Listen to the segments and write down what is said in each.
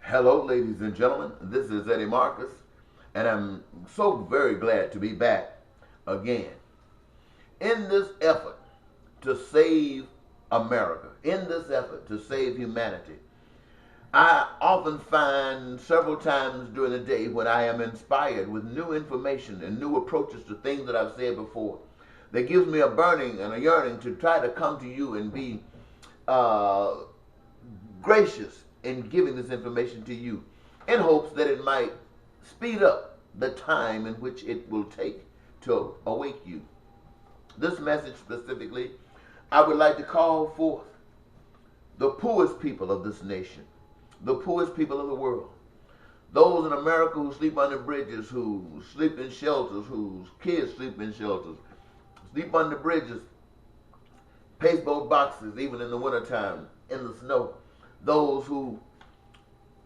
Hello, ladies and gentlemen. This is Eddie Marcus, and I'm so very glad to be back again in this effort to save America, in this effort to save humanity. I often find several times during the day when I am inspired with new information and new approaches to things that I've said before that gives me a burning and a yearning to try to come to you and be uh, gracious in giving this information to you in hopes that it might speed up the time in which it will take to awake you. This message specifically, I would like to call forth the poorest people of this nation, the poorest people of the world, those in America who sleep under bridges, who sleep in shelters, whose kids sleep in shelters, sleep under bridges, pasteboard boxes, even in the wintertime, in the snow. Those who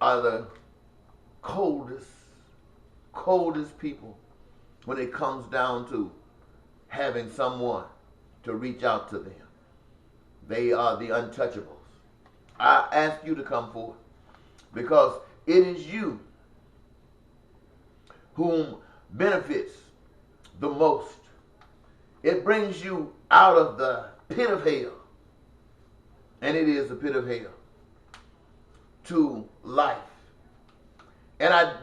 are the coldest, coldest people when it comes down to having someone to reach out to them. They are the untouchables. I ask you to come forth because it is you whom benefits the most. It brings you out of the pit of hell, and it is the pit of hell, to life. And I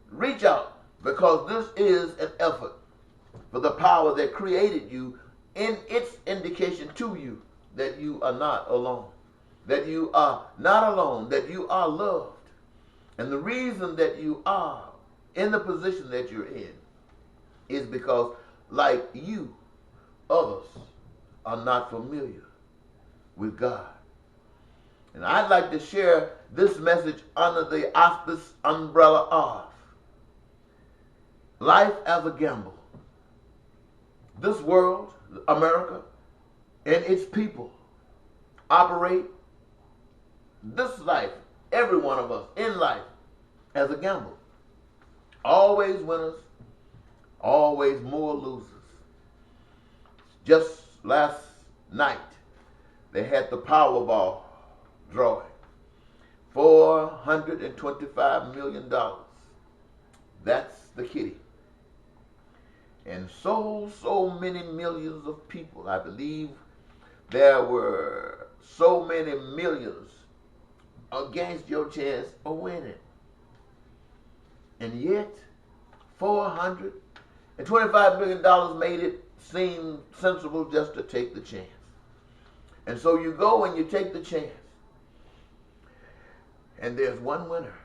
reach out because this is an effort for the power that created you in its indication to you that you are not alone, that you are not alone, that you are loved. And the reason that you are in the position that you're in is because, like you, others are not familiar with God. And I'd like to share this message under the auspice umbrella of life as a gamble. This world, America, and its people operate this life, every one of us in life, as a gamble. Always winners, always more losers. Just last night, they had the Powerball drawing. $425 million. That's the kitty. And so many millions of people. I believe there were so many millions against your chance of winning. And yet, $425 million made it seem sensible just to take the chance. And so you go and you take the chance. And there's one winner.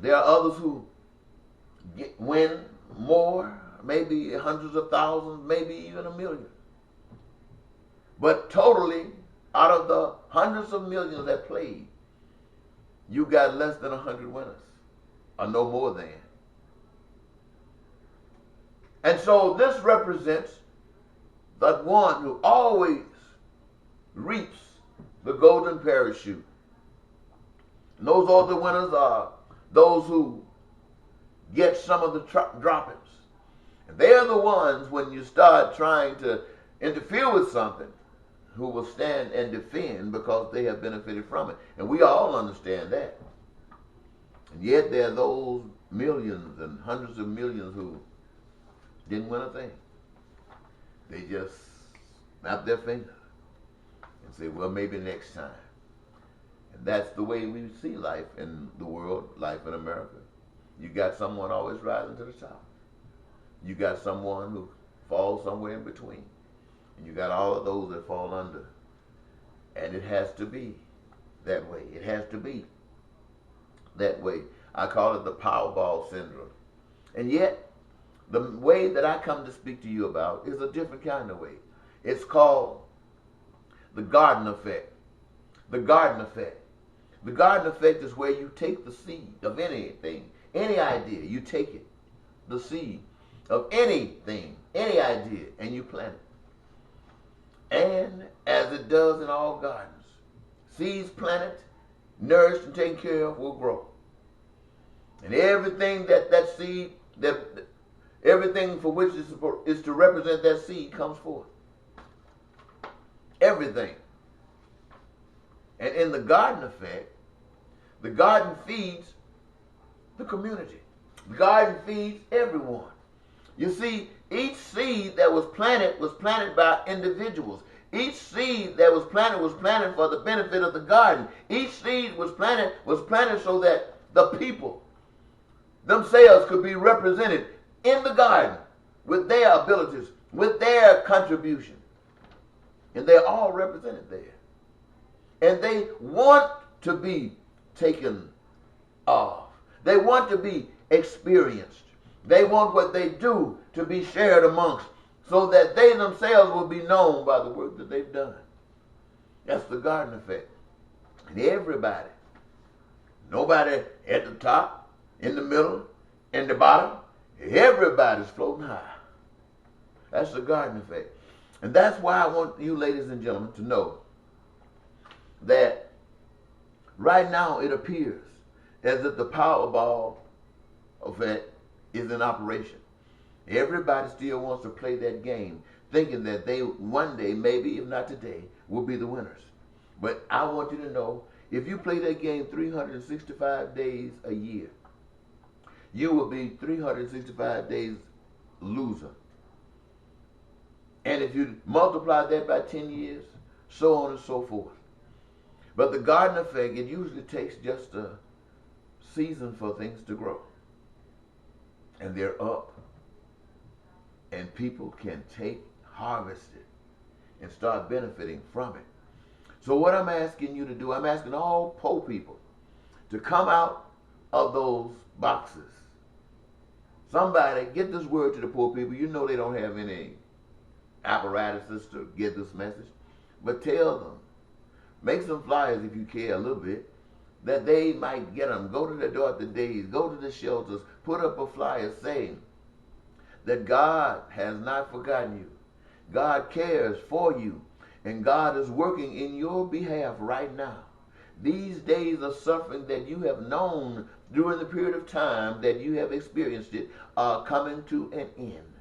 There are others who win more, maybe hundreds of thousands, maybe even a million. But totally, out of the hundreds of millions that played, you got less than 100 winners, or no more than. And so this represents that one who always reaps the golden parachute. And those other winners are those who get some of the droppings. And they're the ones, when you start trying to interfere with something, who will stand and defend because they have benefited from it. And we all understand that. And yet there are those millions and hundreds of millions who didn't win a thing. They just snap their finger and say, well, maybe next time. And that's the way we see life in the world, life in America. You got someone always rising to the top. You got someone who falls somewhere in between. And you got all of those that fall under. And it has to be that way. It has to be that way. I call it the Powerball syndrome. And yet, the way that I come to speak to you about is a different kind of way. It's called the garden effect. The garden effect. The garden effect is where you take the seed of anything, any idea, you take it, the seed of anything, any idea, and you plant it. And as it does in all gardens, seeds planted, nourished, and taken care of will grow. And everything that seed, everything for which is to represent that seed comes forth. Everything. And in the garden effect, The garden feeds the community. The garden feeds everyone. You see, each seed that was planted by individuals. Each seed that was planted for the benefit of the garden. Each seed was planted so that the people themselves could be represented in the garden with their abilities, with their contribution. And they're all represented there. And they want to be taken off. They want to be experienced. They want what they do to be shared amongst, so that they themselves will be known by the work that they've done. That's the garden effect. And everybody, nobody at the top, in the middle, in the bottom, everybody's floating high. That's the garden effect. And that's why I want you, ladies and gentlemen, to know that right now it appears as if the Powerball effect is in operation. Everybody still wants to play that game, thinking that they one day, maybe if not today, will be the winners. But I want you to know, if you play that game 365 days a year, you will be 365 days loser. And if you multiply that by 10 years, so on and so forth. But the garden effect, it usually takes just a season for things to grow. And they're up. And people can harvest it and start benefiting from it. So what I'm asking you to do, I'm asking all poor people to come out of those boxes. Somebody get this word to the poor people. You know they don't have any apparatuses to get this message. But tell them, make some flyers if you care a little bit, that they might get them. Go to the Dorothy Days, go to the shelters, put up a flyer saying that God has not forgotten you. God cares for you, and God is working in your behalf right now. These days of suffering that you have known during the period of time that you have experienced it are coming to an end.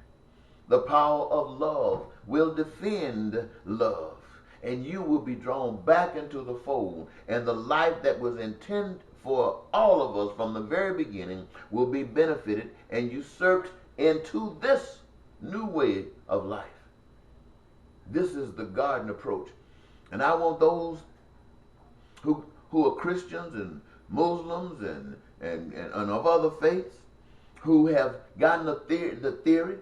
The power of love will defend love, and you will be drawn back into the fold, and the life that was intended for all of us from the very beginning will be benefited and usurped into this new way of life. This is the garden approach. And I want those who are Christians and Muslims and of other faiths who have gotten the theory,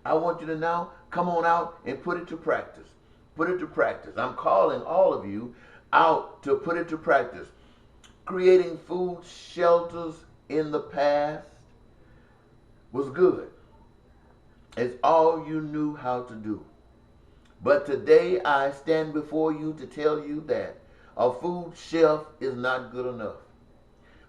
I want you to now come on out and put it to practice. Put it to practice. I'm calling all of you out to put it to practice. Creating food shelters in the past was good. It's all you knew how to do. But today I stand before you to tell you that a food shelf is not good enough.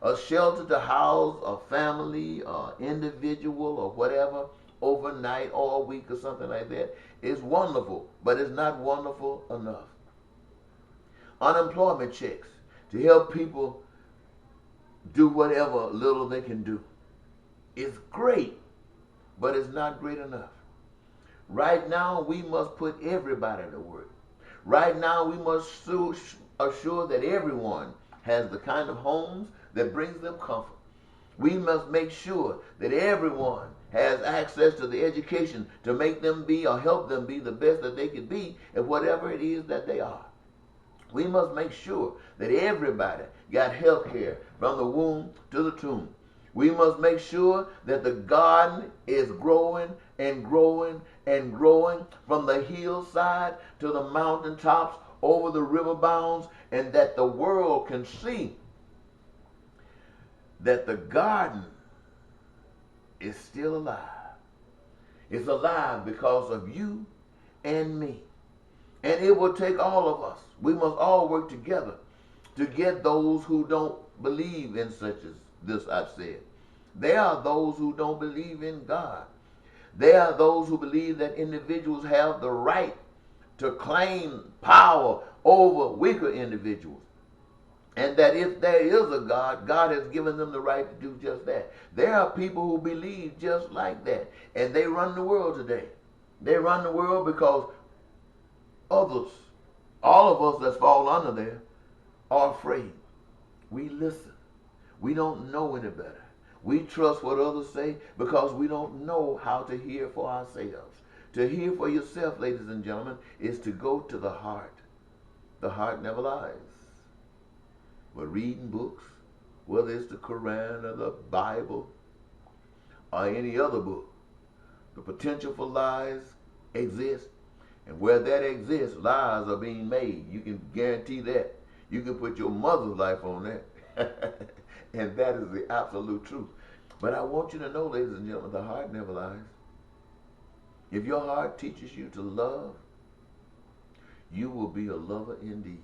A shelter to house a family or individual or whatever overnight or a week or something like that is wonderful, but it's not wonderful enough. Unemployment checks to help people do whatever little they can do is great, but it's not great enough. Right now, we must put everybody to work. Right now, we must assure that everyone has the kind of homes that brings them comfort. We must make sure that everyone has access to the education to make them be or help them be the best that they could be at whatever it is that they are. We must make sure that everybody got health care from the womb to the tomb. We must make sure that the garden is growing and growing and growing from the hillside to the mountaintops over the river bounds, and that the world can see that the garden is still alive. It's alive because of you and me. And it will take all of us. We must all work together to get those who don't believe in such as this I've said. There are those who don't believe in God. There are those who believe that individuals have the right to claim power over weaker individuals. And that if there is a God, God has given them the right to do just that. There are people who believe just like that. And they run the world today. They run the world because others, all of us that fall under there, are afraid. We listen. We don't know any better. We trust what others say because we don't know how to hear for ourselves. To hear for yourself, ladies and gentlemen, is to go to the heart. The heart never lies. But reading books, whether it's the Quran or the Bible or any other book, the potential for lies exists. And where that exists, lies are being made. You can guarantee that. You can put your mother's life on that. And that is the absolute truth. But I want you to know, ladies and gentlemen, the heart never lies. If your heart teaches you to love, you will be a lover indeed.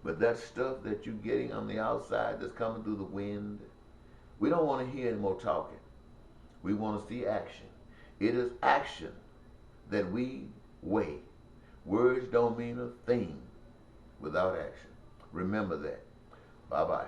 But that stuff that you're getting on the outside that's coming through the wind, we don't want to hear any more talking. We want to see action. It is action that we weigh. Words don't mean a thing without action. Remember that. Bye-bye.